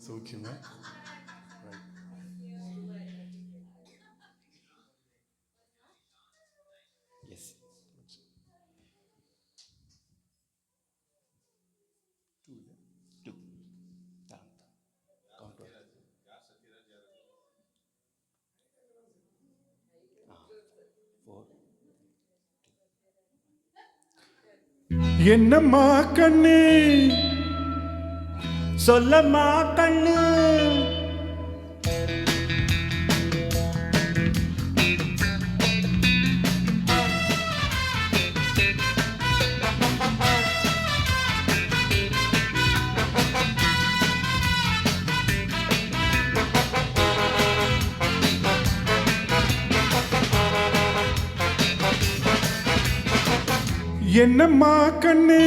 சௌக்கியமா? எஸ். டூ கவுண்ட். என்னம்மா கண்ணு சொல்லம்மா கண்ணு, என்னம்மா கண்ணு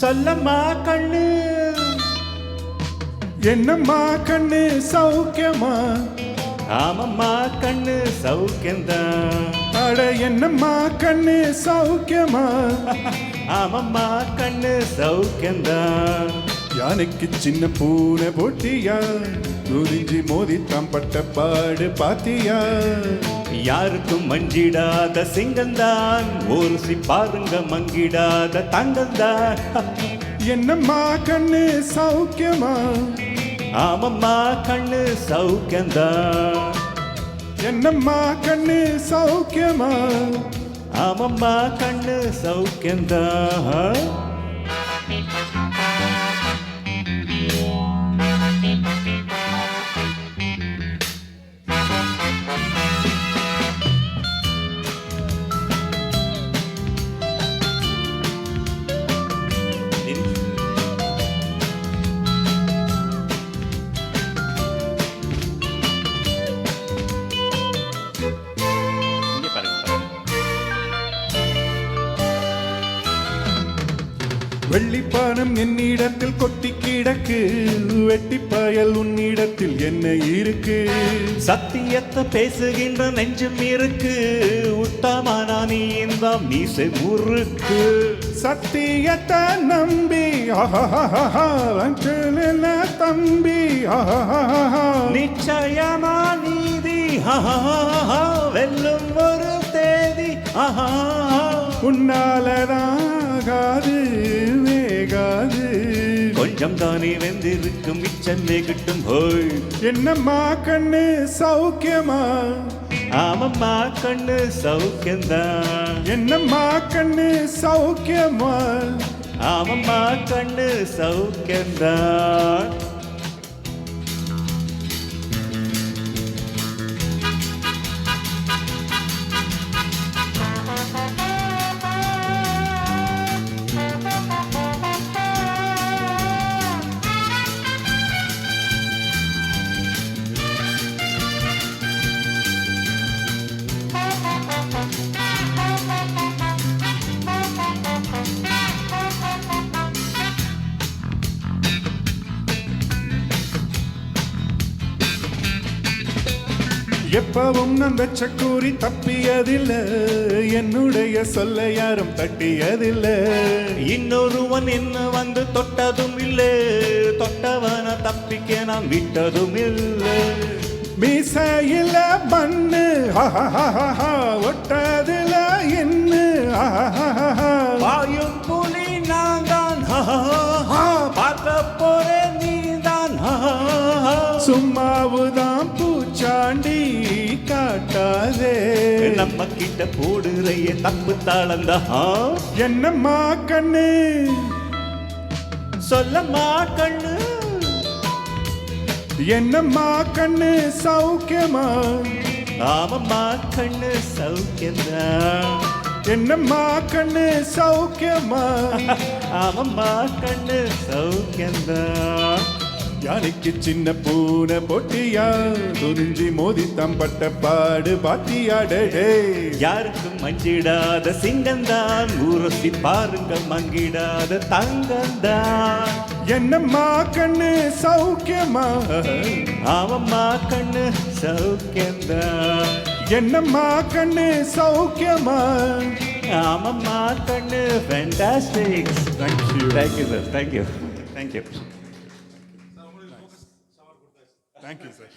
சொல்லம்மா கண்ணு, என்னம்மா கண்ணு சௌக்கியமா? ஆமம்மா கண்ணு சௌக்கியந்தான். அட என்னம்மா கண்ணு சௌக்கியமா? ஆமம்மா கண்ணு சௌக்கியந்தான். யானைக்கு சின்ன பூனை போட்டியா, துரிஞ்சி மோதி தாம்பட்ட பாடு பாத்தியா? யாருக்கும் மஞ்சிடாத சிங்கந்தான், ஒரு பாருங்க மங்கிடாத தங்கந்தான். என்னம்மா கண்ணு சௌக்கியமா? ஆமம்மா கண்ணு சௌக்கியந்தான். என்னம்மா கண்ணு சௌக்கியமா? ஆமம்மா கண்ணு சௌக்கியந்தான். வெள்ளிப்பானம் என்னிடத்தில் கொட்டி கிடக்கு, வெட்டிப்பாயல் உன்னிடத்தில் என்ன இருக்கு? சத்தியத்தை பேசுகின்ற நெஞ்சம் இருக்கு, உத்தமானா நீ இந்த மீசை முறுக்கு. சத்தியத்தை நம்பி தம்பி நிச்சயமா நீதி வெல்லும் ஒரு தேதி உன்னாலதாகாது வேகாது. கொஞ்சம் தானே வெந்திருக்கும் மிச்சம் கிட்டும் ஹோய். என்னம்மா கண்ணு சௌக்கியமா? ஆமம்மா கண்ணு சௌக்கியந்தான். என்னம்மா கண்ணு சௌக்கியமா? ஆமம்மா கண்ணு சௌக்கியந்தான். எப்பவும் நான் வச்ச கூறி தப்பியதில்லை, என்னுடைய சொல்ல யாரும் தட்டியதில்லை. இன்னொருவன் என்ன வந்து தொட்டதும் இல்லை, தொட்டவன தப்பிக்க நான் விட்டதும் இல்லை. மீசையில மண்ணு ஒட்டதில என்ன, வாயும் புலி நான் தான் பார்க்க போறேன் நீ தான். சும்மாவுதான் பூச்சாண்டி காட்டாதே, நம்ம கிட்ட போடுறைய தப்பு தாளந்தா. என்னம்மா கண்ணு சொல்லம்மா கண்ணு, என்னம்மா கண்ணு சௌக்கியமா? ஆமம்மா கண்ணு சௌக்கியந்தான். என்னம்மா கண்ணு சௌக்கியமா? ஆமம்மா கண்ணு சௌக்கியந்தான். யானைக்கு சின்ன பூனை போட்டியா, துரிஞ்சி மோதி தம்பட்ட பாடு பாத்தியாடே. யாருக்கும் மஞ்சிடாத சிங்கந்தான், ஊரசி பாருங்க மங்கிடாத தங்கந்தான். என்னம்மா கண்ணு சௌக்கியமா? ஆமம்மா கண்ணு சௌக்கியந்தான். என்னம்மா கண்ணு சௌக்கியமா? ஆமம்மா கண்ணு fantastic. Thank you, thank you sir, thank you, thank you. Thank you sir